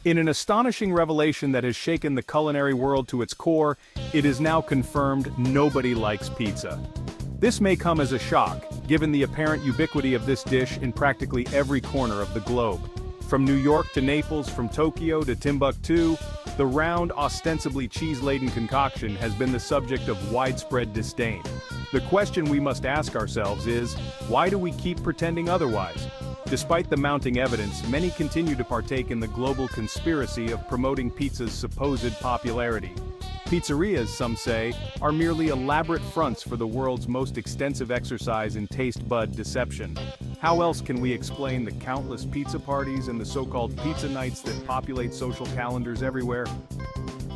In an astonishing revelation that has shaken the culinary world to its core, it is now confirmed nobody likes pizza. This may come as a shock, given the apparent ubiquity of this dish in practically every corner of the globe. From New York to Naples, from Tokyo to Timbuktu, the round, ostensibly cheese-laden concoction has been the subject of widespread disdain. The question we must ask ourselves is, why do we keep pretending otherwise? Despite the mounting evidence, many continue to partake in the global conspiracy of promoting pizza's supposed popularity. Pizzerias, some say, are merely elaborate fronts for the world's most extensive exercise in taste bud deception. How else can we explain the countless pizza parties and the so-called pizza nights that populate social calendars everywhere?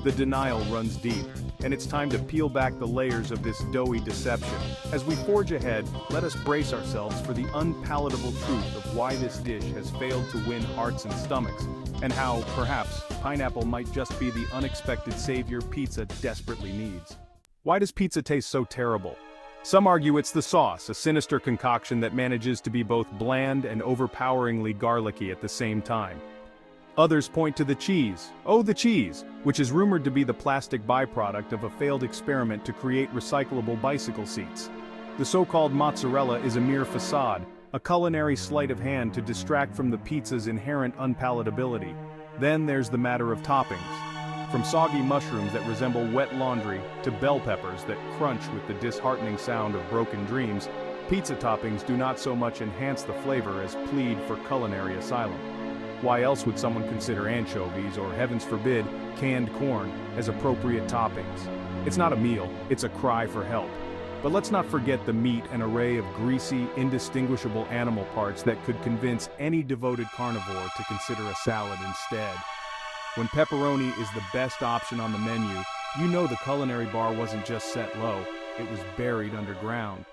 The denial runs deep, and it's time to peel back the layers of this doughy deception. As we forge ahead, let us brace ourselves for the unpalatable truth of why this dish has failed to win hearts and stomachs, and how, perhaps, pineapple might just be the unexpected savior pizza desperately needs. Why does pizza taste so terrible? Some argue it's the sauce, a sinister concoction that manages to be both bland and overpoweringly garlicky at the same time. Others point to the cheese, the cheese, which is rumored to be the plastic byproduct of a failed experiment to create recyclable bicycle seats. The so-called mozzarella is a mere facade, a culinary sleight of hand to distract from the pizza's inherent unpalatability. Then there's the matter of toppings. From soggy mushrooms that resemble wet laundry to bell peppers that crunch with the disheartening sound of broken dreams, pizza toppings do not so much enhance the flavor as plead for culinary asylum. Why else would someone consider anchovies or, heavens forbid, canned corn as appropriate toppings? It's not a meal, it's a cry for help. But let's not forget the meat and array of greasy, indistinguishable animal parts that could convince any devoted carnivore to consider a salad instead. When pepperoni is the best option on the menu, you know the culinary bar wasn't just set low, it was buried underground.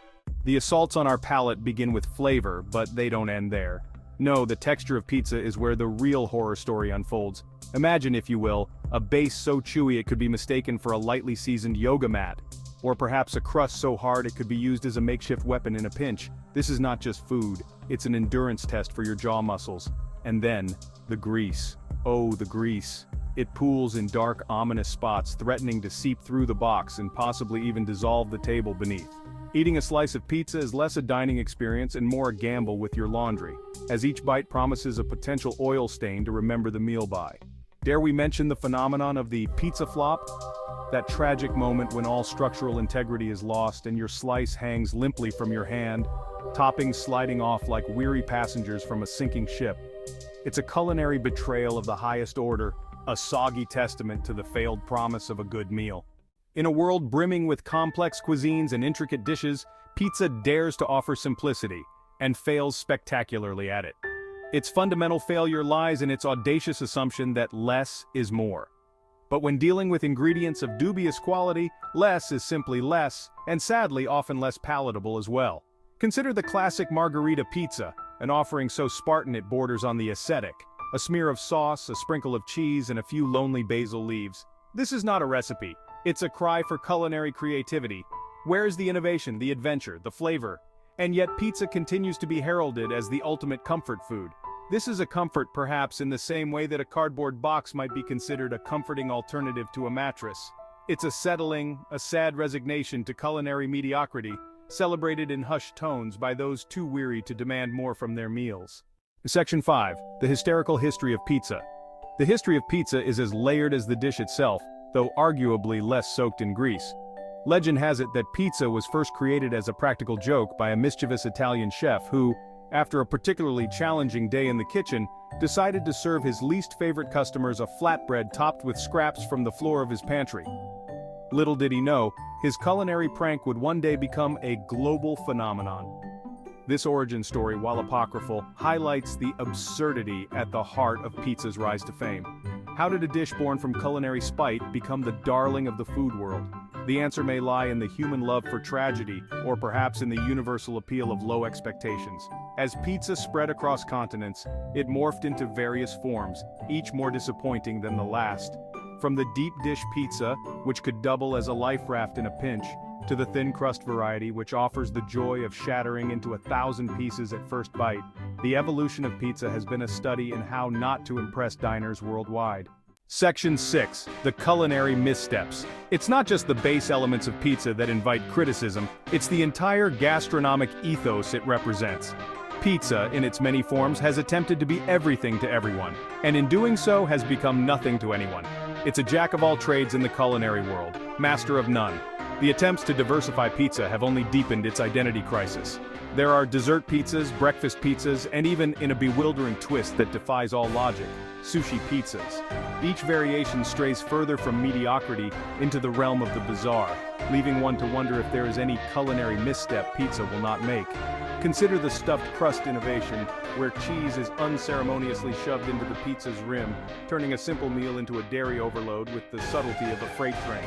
The assaults on our palate begin with flavor, but they don't end there. No, the texture of pizza is where the real horror story unfolds. Imagine, if you will, a base so chewy it could be mistaken for a lightly seasoned yoga mat. Or perhaps a crust so hard it could be used as a makeshift weapon in a pinch. This is not just food, it's an endurance test for your jaw muscles. And then, the grease. Oh, the grease. It pools in dark, ominous spots, threatening to seep through the box and possibly even dissolve the table beneath. Eating a slice of pizza is less a dining experience and more a gamble with your laundry, as each bite promises a potential oil stain to remember the meal by. Dare we mention the phenomenon of the pizza flop? That tragic moment when all structural integrity is lost and your slice hangs limply from your hand, toppings sliding off like weary passengers from a sinking ship. It's a culinary betrayal of the highest order, a soggy testament to the failed promise of a good meal. In a world brimming with complex cuisines and intricate dishes, pizza dares to offer simplicity, and fails spectacularly at it. Its fundamental failure lies in its audacious assumption that less is more. But when dealing with ingredients of dubious quality, less is simply less, and sadly often less palatable as well. Consider the classic margherita pizza, an offering so Spartan it borders on the ascetic. A smear of sauce, a sprinkle of cheese, and a few lonely basil leaves. This is not a recipe. It's a cry for culinary creativity. Where's the innovation, the adventure, the flavor? And yet pizza continues to be heralded as the ultimate comfort food. This is a comfort perhaps in the same way that a cardboard box might be considered a comforting alternative to a mattress. It's a settling, a sad resignation to culinary mediocrity, celebrated in hushed tones by those too weary to demand more from their meals. Section 5. The hysterical history of pizza. The history of pizza is as layered as the dish itself, though arguably less soaked in grease. Legend has it that pizza was first created as a practical joke by a mischievous Italian chef who, after a particularly challenging day in the kitchen, decided to serve his least favorite customers a flatbread topped with scraps from the floor of his pantry. Little did he know, his culinary prank would one day become a global phenomenon. This origin story, while apocryphal, highlights the absurdity at the heart of pizza's rise to fame. How did a dish born from culinary spite become the darling of the food world? The answer may lie in the human love for tragedy, or perhaps in the universal appeal of low expectations. As pizza spread across continents, it morphed into various forms, each more disappointing than the last. From the deep dish pizza, which could double as a life raft in a pinch, to the thin crust variety which offers the joy of shattering into 1,000 pieces at first bite, the evolution of pizza has been a study in how not to impress diners worldwide. Section 6. The culinary missteps. It's not just the base elements of pizza that invite criticism, it's the entire gastronomic ethos it represents. Pizza, in its many forms, has attempted to be everything to everyone, and in doing so has become nothing to anyone. It's a jack of all trades in the culinary world, master of none. The attempts to diversify pizza have only deepened its identity crisis. There are dessert pizzas, breakfast pizzas, and even, in a bewildering twist that defies all logic, sushi pizzas. Each variation strays further from mediocrity into the realm of the bizarre, leaving one to wonder if there is any culinary misstep pizza will not make. Consider the stuffed crust innovation, where cheese is unceremoniously shoved into the pizza's rim, turning a simple meal into a dairy overload with the subtlety of a freight train.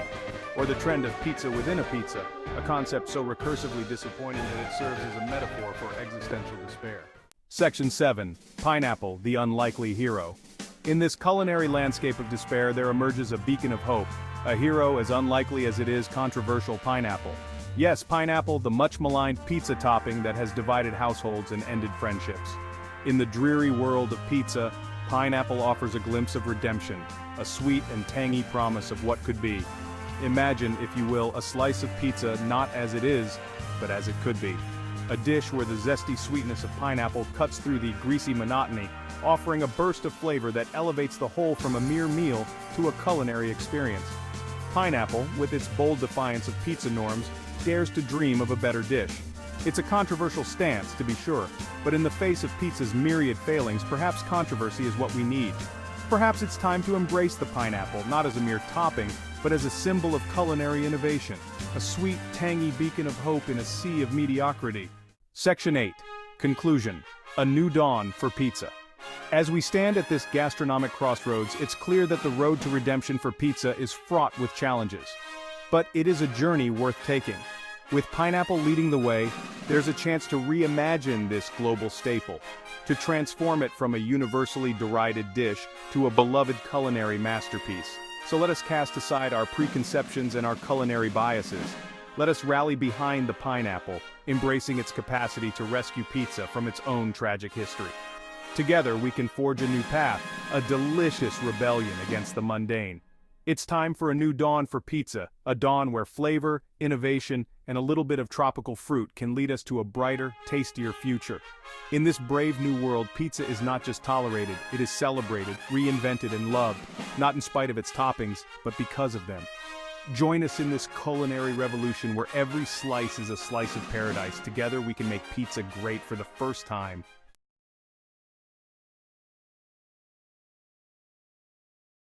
Or the trend of pizza within a pizza, a concept so recursively disappointing that it serves as a metaphor for existential despair. Section 7. Pineapple, the unlikely hero. In this culinary landscape of despair there emerges a beacon of hope, a hero as unlikely as it is controversial: pineapple. Yes, pineapple, the much-maligned pizza topping that has divided households and ended friendships. In the dreary world of pizza, pineapple offers a glimpse of redemption, a sweet and tangy promise of what could be. Imagine, if you will, a slice of pizza not as it is, but as it could be. A dish where the zesty sweetness of pineapple cuts through the greasy monotony, offering a burst of flavor that elevates the whole from a mere meal to a culinary experience. Pineapple, with its bold defiance of pizza norms, dares to dream of a better dish. It's a controversial stance, to be sure, but in the face of pizza's myriad failings, perhaps controversy is what we need. Perhaps it's time to embrace the pineapple, not as a mere topping, but as a symbol of culinary innovation, a sweet, tangy beacon of hope in a sea of mediocrity. Section 8. Conclusion. A new dawn for pizza. As we stand at this gastronomic crossroads, it's clear that the road to redemption for pizza is fraught with challenges. But it is a journey worth taking. With pineapple leading the way, there's a chance to reimagine this global staple, to transform it from a universally derided dish to a beloved culinary masterpiece. So let us cast aside our preconceptions and our culinary biases. Let us rally behind the pineapple, embracing its capacity to rescue pizza from its own tragic history. Together we can forge a new path, a delicious rebellion against the mundane. It's time for a new dawn for pizza, a dawn where flavor, innovation, and a little bit of tropical fruit can lead us to a brighter, tastier future. In this brave new world, pizza is not just tolerated, it is celebrated, reinvented, and loved, not in spite of its toppings, but because of them. Join us in this culinary revolution where every slice is a slice of paradise. Together we can make pizza great for the first time.